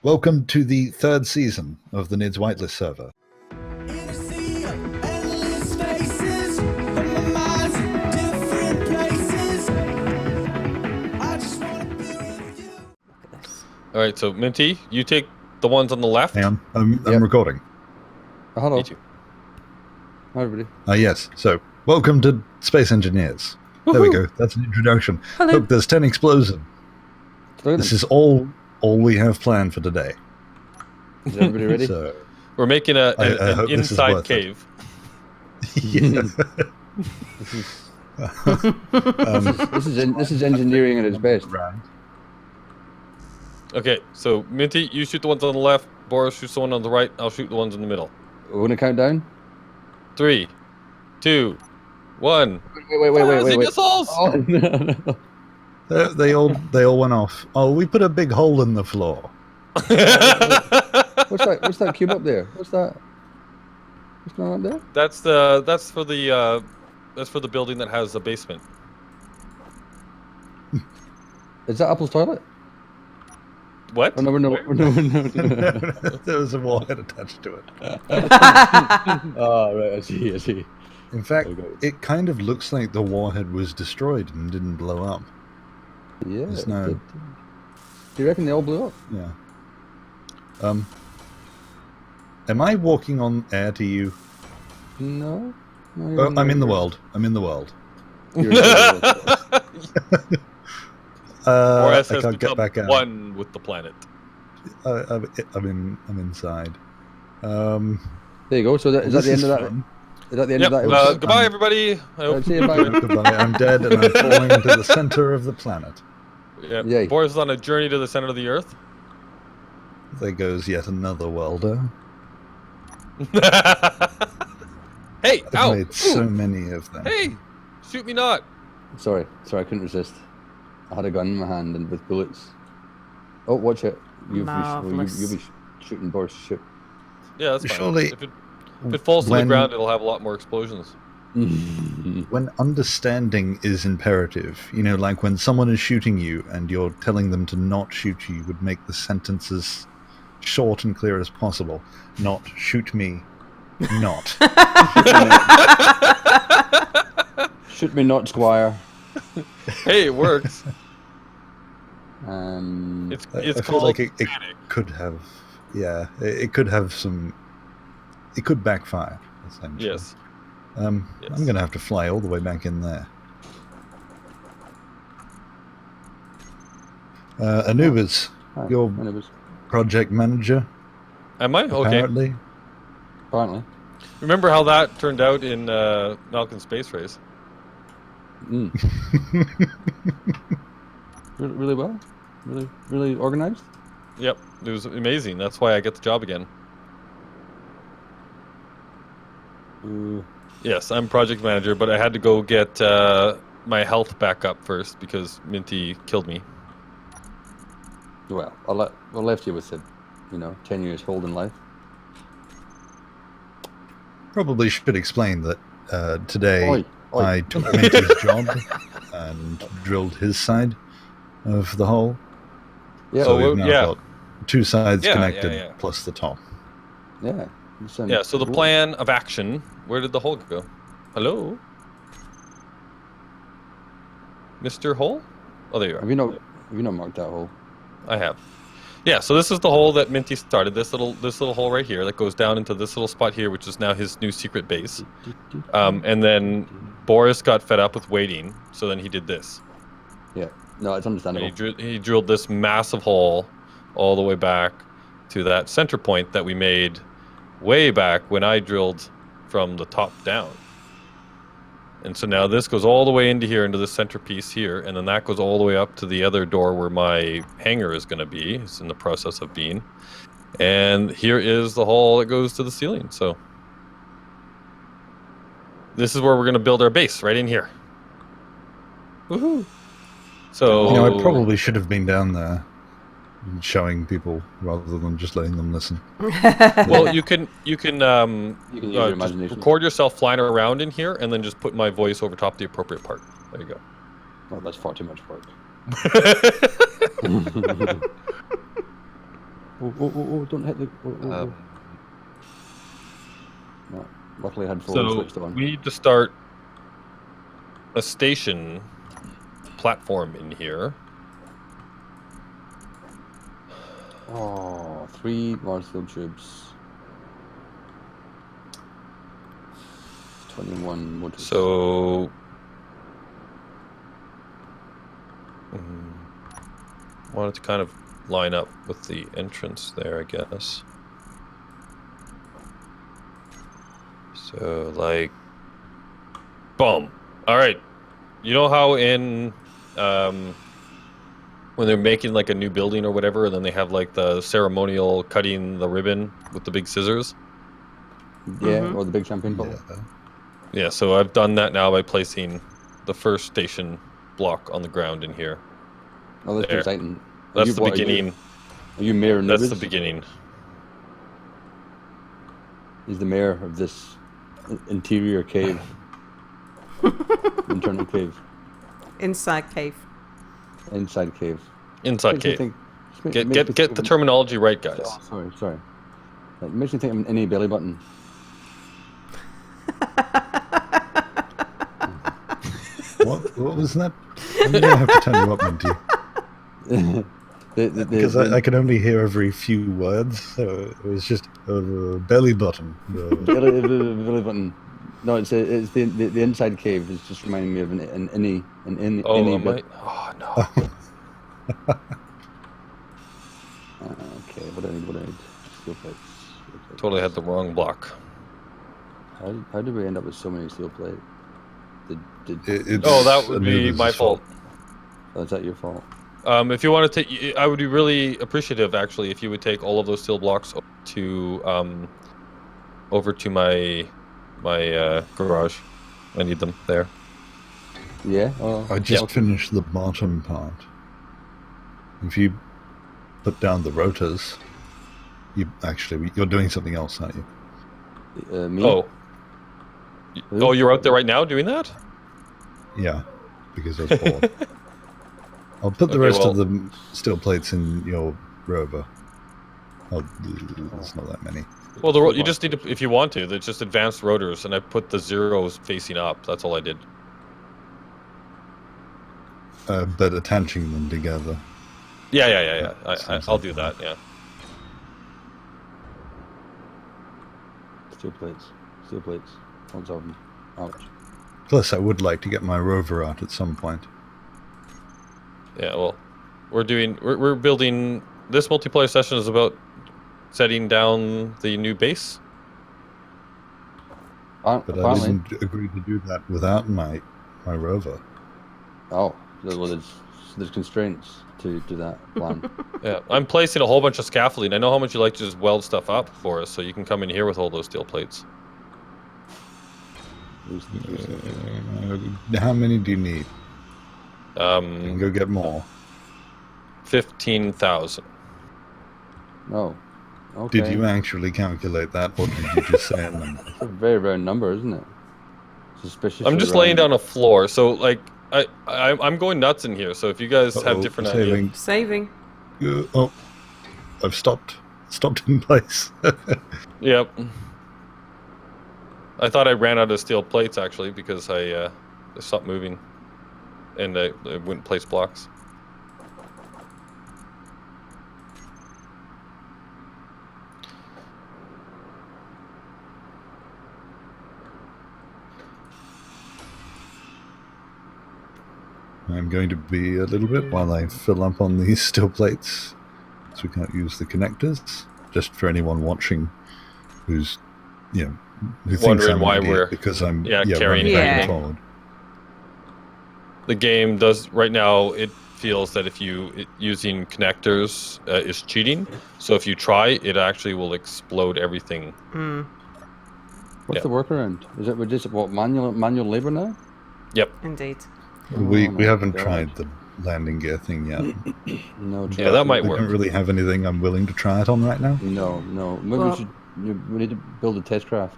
Welcome to the third season of the Nidd's Whitelist server. All right, so Minty, you take the ones on the left. Hang on, I'm recording. Hello. Me too. Hi, everybody. Yes, so welcome to Space Engineers. There we go, that's an introduction. Hello. Look, there's 10 explosions. This is all we have planned for today. Is everybody ready? So, We're making I an hope this is inside worth it. cave. yeah. This is engineering at its best. Right. Okay, so Minty, you shoot the ones on the left. Boris shoots the one on the right. I'll shoot the ones in the middle. We're gonna count down. 3, 2, 1. Wait. Missiles! Oh, no. They all went off. Oh, we put a big hole in the floor. What's that cube up there? What's that? What's going on there? That's for the building that has a basement. Is that Apple's toilet? What? Oh, no. There was a warhead attached to it. Oh, right. I see. In fact, it kind of looks like the warhead was destroyed and didn't blow up. Yeah. There's no... Do you reckon they all blew up? Yeah. Am I walking on air to you? No. Oh, I'm in the world. I'm in the world. You're in the world. Boris I has can't get become back out. one with the planet. I'm inside. There you go. So is that the end of that? Fun. Is that the end Yep. of that? Goodbye, everybody. I hope See you, bye. Goodbye. I'm dead and I'm falling into the center of the planet. Yeah. Yay. Boris is on a journey to the center of the Earth. There goes yet another welder. Hey! I've Ow! made so many of them. Hey! Shoot me not! Sorry, I couldn't resist. I had a gun in my hand and with bullets. Oh, watch it. You'll Marvelous. be shooting Boris' ship. Yeah, that's fine. Surely, If it falls to the when- ground, it'll have a lot more explosions. when understanding is imperative, you know, like when someone is shooting you and you're telling them to not shoot you, you would make the sentences short and clear as possible. Not shoot me, not. Shoot me not, Squire. Hey, it works. It's It's I feel called like it panic. could have, yeah, it could have some, it could backfire, essentially. Yes. Yes. I'm going to have to fly all the way back in there. Anubis, Hi, your Anubis. project manager, Am I? Okay. apparently. Apparently. Remember how that turned out in Malcolm's Space Race? Really well. Really organized. Yep. It was amazing. That's why I get the job again. Yes, I'm project manager, but I had to go get my health back up first because Minty killed me. Well, I left you with it. 10 years hold in life. Probably should explain that today Oi. I took Minty's job and drilled his side of the hole. Yeah. So we've now yeah. got two sides Yeah, connected yeah. plus the top. Yeah. Yeah, so the plan of action, where did the hole go? Hello? Mr. Hole? Oh, there you are. Have you not marked that hole? I have. Yeah, so this is the hole that Minty started. This little hole right here that goes down into this little spot here, which is now his new secret base. And then Boris got fed up with waiting, so then he did this. Yeah. No, it's understandable. He drilled this massive hole all the way back to that center point that we made way back when I drilled from the top down. And so now this goes all the way into here, into the centerpiece here, and then that goes all the way up to the other door where my hangar is going to be. It's in the process of being. And here is the hole that goes to the ceiling. So this is where we're going to build our base, right in here. Woohoo! So I probably should have been down there and showing people rather than just letting them listen. well, you can use your just imagination. record yourself flying around in here, and then just put my voice over top the appropriate part. There you go. Well, that's far too much work. Oh, don't hit the... Oh. No, luckily I had forward So switched on. we need to start a station platform in here. Oh, 3 large steel tubes. 21 motors. So wanted to kind of line up with the entrance there, I guess. So like, boom. All right. You know how in when they're making like a new building or whatever, and then they have like the ceremonial cutting the ribbon with the big scissors? Yeah, or the big champagne bottle. Yeah, so I've done that now by placing the first station block on the ground in here. Oh, that's There. exciting. That's the beginning. Are you mayor? That's the beginning. He's the mayor of this interior cave. Internal cave. Inside cave. Inside cave. Inside cave. Get the terminology right, guys. Oh, sorry. It makes me think of an innie belly button. What was that? I'm going to have to tell you what meant to you. Because I could only hear every few words, so it was just a belly button. belly button. No, it's the inside cave. Is just reminding me of an innie. Oh no. Okay, what do I need? Steel plates. Totally had the wrong block. How did we end up with so many steel plates? That would be my fault. Oh, is that your fault? If you want to take, I would be really appreciative actually if you would take all of those steel blocks over to my garage. I need them there. Yeah. I just finished the bottom part. If you put down the rotors, you're doing something else, aren't you? Me? Oh. Oh, you're out there right now doing that? Yeah, because I was bored. I'll put the rest of the steel plates in your rover. There's not that many. Well, you just need to, if you want to, there's just advanced rotors, and I put the zeros facing up. That's all I did. But attaching them together. Yeah. I'll do that, yeah. Steel plates. Lots of them. Ouch. Plus, I would like to get my rover out at some point. Yeah, well, we're building, this multiplayer session is about setting down the new base. But I didn't agree to do that without my rover. Oh, well, there's constraints to that plan. Yeah, I'm placing a whole bunch of scaffolding. I know how much you like to just weld stuff up for us, so you can come in here with all those steel plates. How many do you need? I can go get more. 15,000. Oh, okay. Did you actually calculate that, or did you just say a number? It's a very round number, isn't it? Suspicious. I'm just laying down a floor, so like I'm going nuts in here. So if you guys have different ideas, saving. I've stopped in place. Yep. I thought I ran out of steel plates actually because I stopped moving, and I wouldn't place blocks. I'm going to be a little bit while I fill up on these steel plates, so we can't use the connectors. Just for anyone watching, who's who thinks Wondering I'm why an idiot we're because I'm carrying running forward. The game does right now. It feels that if using connectors is cheating. So if you try, it actually will explode everything. What's the workaround? Is it just manual labor now? Yep. Indeed. We haven't tried the landing gear thing yet. No. Yeah, that might We work. don't really have anything I'm willing to try it on right now. No. Maybe we need to build a test craft.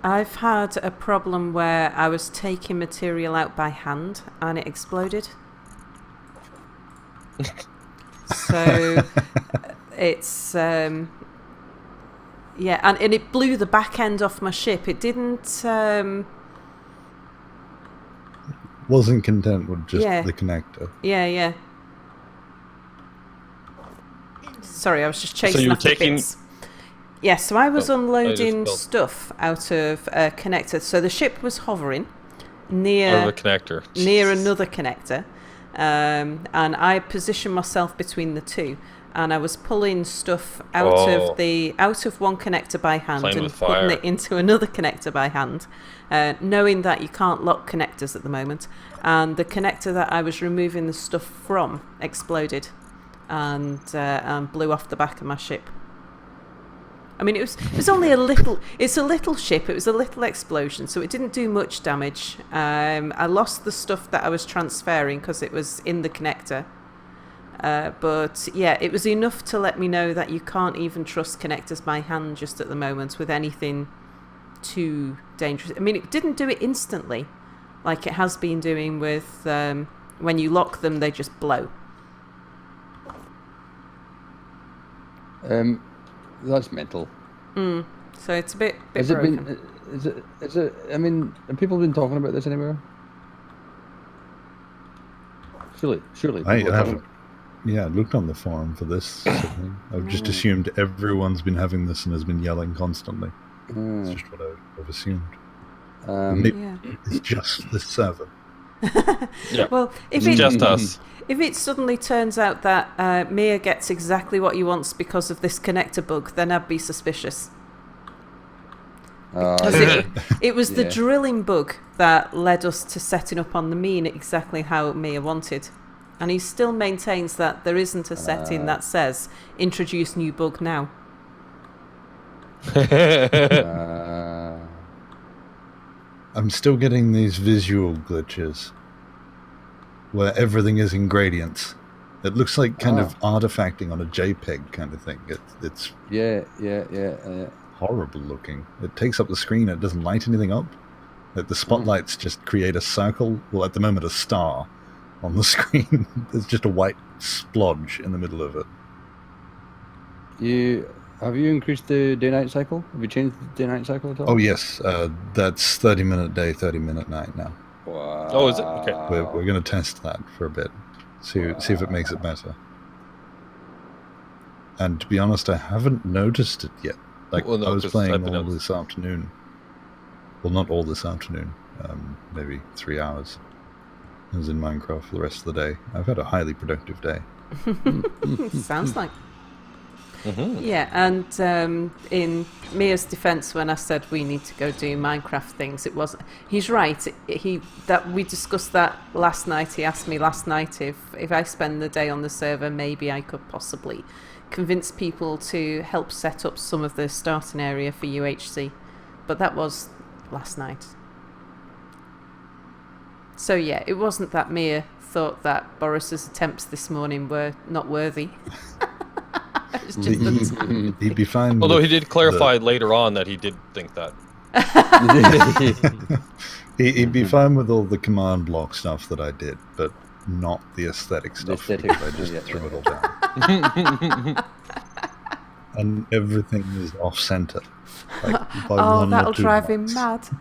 I've had a problem where I was taking material out by hand and it exploded. So it's yeah, and it blew the back end off my ship. It didn't. Wasn't content with just Yeah. the connector. Yeah. Sorry, I was just chasing you were after taking- bits. Yeah, so I was Oh, I just unloading felt- stuff out of a connector. So the ship was hovering near Out of a connector. near another connector, and I positioned myself between the two, and I was pulling stuff out of one connector by hand Playing and with putting fire. it into another connector by hand, knowing that you can't lock connectors at the moment. And the connector that I was removing the stuff from exploded, and blew off the back of my ship. I mean, it was only a little. It's a little ship. It was a little explosion, so it didn't do much damage. I lost the stuff that I was transferring because it was in the connector. But yeah, it was enough to let me know that you can't even trust connectors by hand just at the moment with anything too dangerous. I mean, it didn't do it instantly, like it has been doing with when you lock them, they just blow. That's mental. So it's a bit Has it broken. been? Is it? I mean, have people been talking about this anywhere? Surely. I people are haven't. Yeah, I looked on the forum for this sort of thing. I've just assumed everyone's been having this and has been yelling constantly. It's talking- just what I've assumed. Um, Yeah. It's just the server. Yeah. Well, if It's it just us. if it suddenly turns out that Mia gets exactly what he wants because of this connector bug, then I'd be suspicious. Because it was the Yeah. drilling bug that led us to setting up on the mean exactly how Mia wanted. And he still maintains that there isn't a setting that says introduce new bug now. I'm still getting these visual glitches where everything is in gradients. It looks like kind of artifacting on a JPEG kind of thing. It's yeah. horrible looking. It takes up the screen. It doesn't light anything up. Like the spotlights just create a circle. Well, at the moment, a star on the screen. There's just a white splodge in the middle of it. Have you increased the day-night cycle? Have you changed the day-night cycle at all? Oh yes, that's 30-minute day, 30-minute night now. Wow. Oh, is it? Okay. We're going to test that for a bit, see if it makes it better. And to be honest, I haven't noticed it yet. Like Well, no, I was 'cause playing I've been all out. this afternoon. Well, not all this afternoon. Maybe 3 hours. I was in Minecraft for the rest of the day. I've had a highly productive day. Sounds like. Mhm. Yeah, and in Mia's defence, when I said we need to go do Minecraft things, it wasn't. He's right. We discussed that last night. He asked me last night if I spend the day on the server, maybe I could possibly convince people to help set up some of the starting area for UHC, but that was last night. So yeah, it wasn't that Mia thought that Boris's attempts this morning were not worthy. It's just the time. He'd be fine. Although with he did clarify later on that he did think that. He'd be fine with all the command block stuff that I did, but not the aesthetic stuff. aesthetic, because I just yeah. threw it all down. And everything is off center. Like, by Oh, one or that'll two drive him blocks. mad.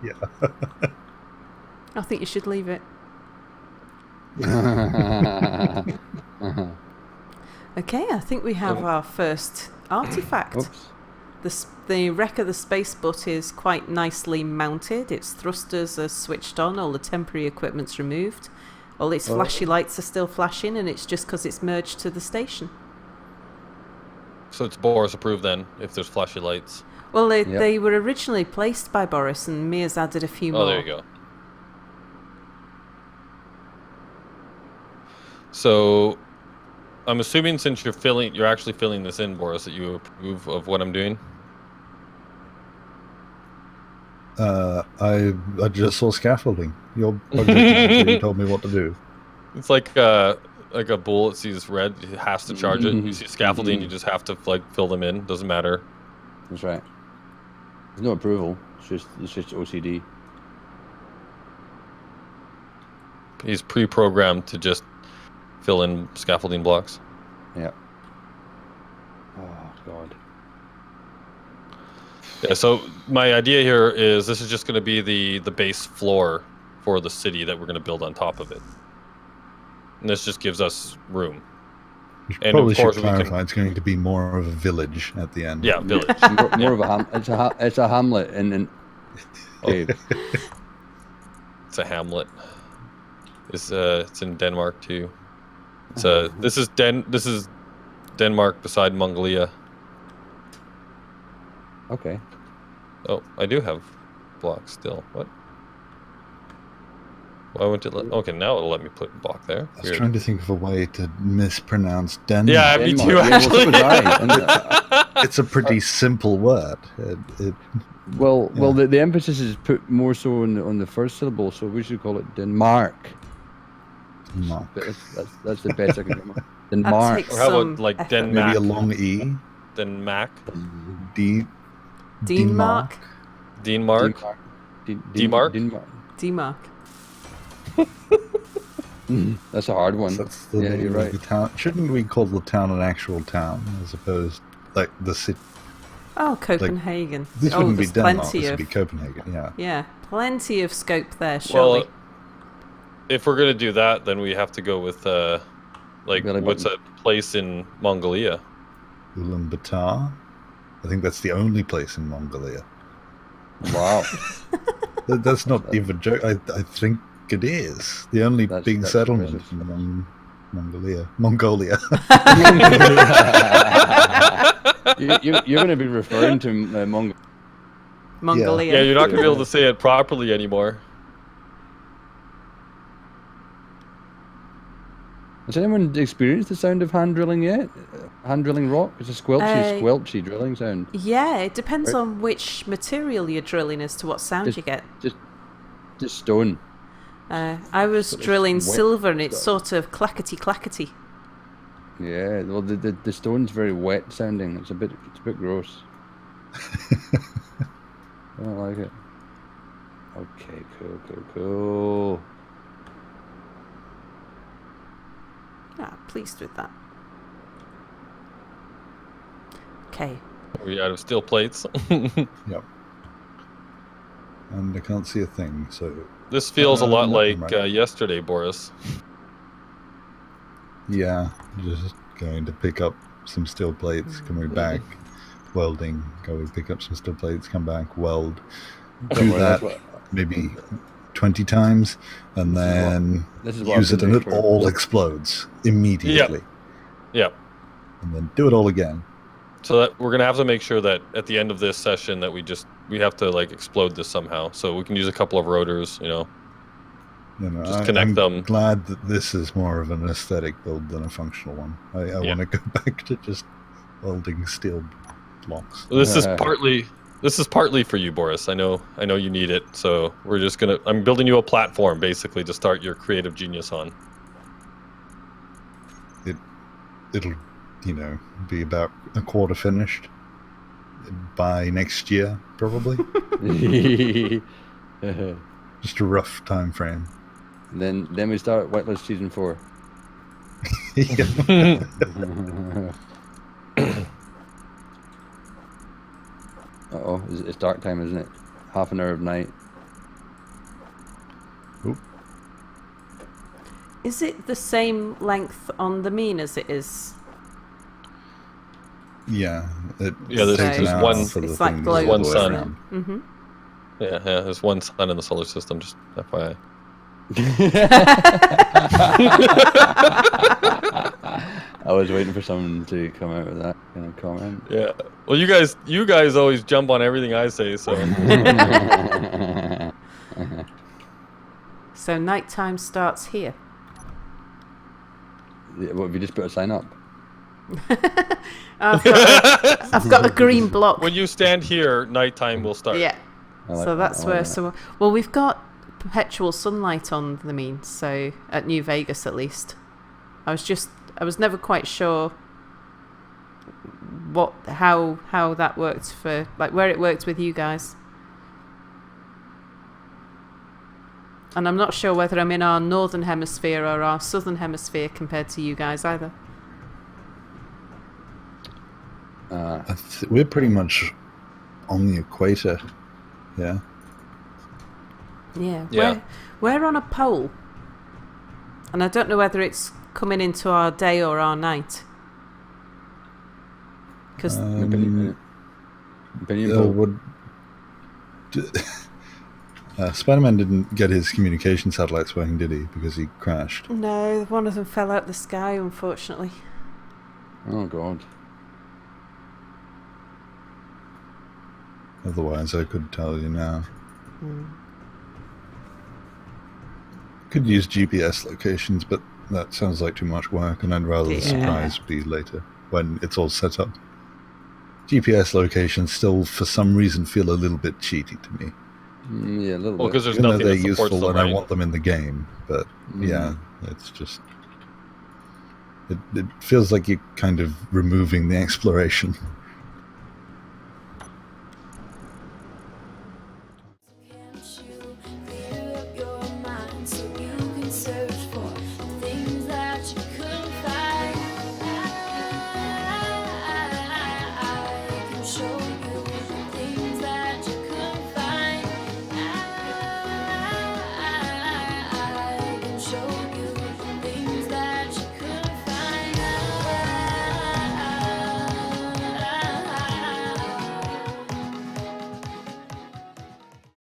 Yeah. I think you should leave it. Okay, I think we have our first artifact. Oops. The wreck of the space butt is quite nicely mounted. Its thrusters are switched on, all the temporary equipment's removed. All its flashy lights are still flashing, and it's just because it's merged to the station. So it's Boris approved then, if there's flashy lights. Well, Yep. they were originally placed by Boris, and Mia's added a few more. Oh, there you go. So, I'm assuming since you're actually filling this in, Boris, that you approve of what I'm doing. I just saw scaffolding. Your project manager, you told me what to do. It's like a bull that sees red, it has to charge it. You see scaffolding, you just have to fill them in. Doesn't matter. That's right. There's no approval. It's just OCD. He's pre-programmed to just fill in scaffolding blocks. Yeah. Yeah, so my idea here is this is just going to be the base floor for the city that we're going to build on top of it. And this just gives us room. You And probably of course should we can- clarify it's going to be more of a village at the end. Yeah, village. More of a it's a hamlet in cave. It's a hamlet. It's in Denmark too. It's this is Denmark beside Mongolia. Okay. Oh, I do have blocks still. What? Why wouldn't it let? Okay, now it'll let me put block there. I was trying to think of a way to mispronounce Denmark. Yeah, me too. Denmark. Actually, Yeah, well, so was I. It's a pretty simple word. Well, the emphasis is put more so on the first syllable, so we should call it Denmark. Denmark. That's the best I can come up. That Denmark. takes Or how some about like effort. Denmark? Maybe a long E. Denmark. Denmark. Denmark. Denmark? Denmark. That's a hard one. That's the Yeah, name you're of right. the town. Shouldn't we call the town an actual town as opposed like the city? Oh, Copenhagen. This oh, wouldn't be there's Denmark. plenty This of would be Copenhagen. Yeah. yeah, plenty of scope there. Surely. Well, if we're gonna do that, then we have to go with like Really what's a place in Mongolia? Ulaanbaatar. I think that's the only place in Mongolia. Wow. That's not even a joke. I think it is the only big That's settlement impressive. in Mongolia. You're going to be referring to Mongolia. Yeah, you're not gonna be able to say it properly anymore. Has anyone experienced the sound of hand drilling yet? Hand drilling rock? It's a squelchy drilling sound. Yeah, it depends Right. on which material you're drilling as to what sound you get. Just stone. I was But it's drilling wet silver and it's stuff. sort of clackety clackety. Yeah, well, the stone's very wet sounding. It's a bit gross. I don't like it. Okay, cool. Ah, pleased with that. Okay. Are we out of steel plates? Yep. And I can't see a thing, so This feels a lot No, like right. yesterday, Boris. yeah, just going to pick up some steel plates, coming back, welding, go pick up some steel plates, come back, weld, do that maybe 20 times, and then this is what use I've it been and doing it for- all explodes immediately. Yep. And then do it all again. So that we're gonna have to make sure that at the end of this session that we have to like explode this somehow. So we can use a couple of rotors, you know. You know, Just connect I'm them. glad that this is more of an aesthetic build than a functional one. I Yeah. want to go back to just welding steel blocks. This is partly for you, Boris. I know you need it. So we're just gonna. I'm building you a platform basically to start your creative genius on. It'll, be about a quarter finished by next year, probably. Just a rough time frame. Then we start Whitelist season 4. Yeah. Uh-oh, it's dark time, isn't it? Half an hour of night. Oop. Is it the same length on the mean as it is? Yeah. Yeah, there's takes an just hour one- for the it's like thing to go global, all the way sun. around. Mm-hmm. Yeah, there's one sun in the solar system. Just FYI. I was waiting for someone to come out with that kind of comment. Yeah. Well, you guys always jump on everything I say. So So nighttime starts here. Yeah, what, have you just put a sign up? I've got a green block. when you stand here, nighttime will start. Yeah. I like So that, that's I like where. that. So well, we've got perpetual sunlight on the mean. So at New Vegas, at least, I was never quite sure how that worked for like where it worked with you guys. And I'm not sure whether I'm in our northern hemisphere or our southern hemisphere compared to you guys either. We're pretty much on the equator. Yeah. Yeah. Yeah. We're on a pole. And I don't know whether it's coming into our day or our night. Because Opinion Oh, poll. would Spider-Man didn't get his communication satellites working, did he? Because he crashed. no, one of them fell out the sky, unfortunately. Oh god. Otherwise, I could tell you now. Could use GPS locations, but that sounds like too much work, and I'd rather the Yeah. surprise be later when it's all set up. GPS locations still, for some reason, feel a little bit cheaty to me. Yeah, a little Well, bit. because there's Even though nothing they're that supports useful them, and I right? want them in the game, but yeah, it's just it feels like you're kind of removing the exploration.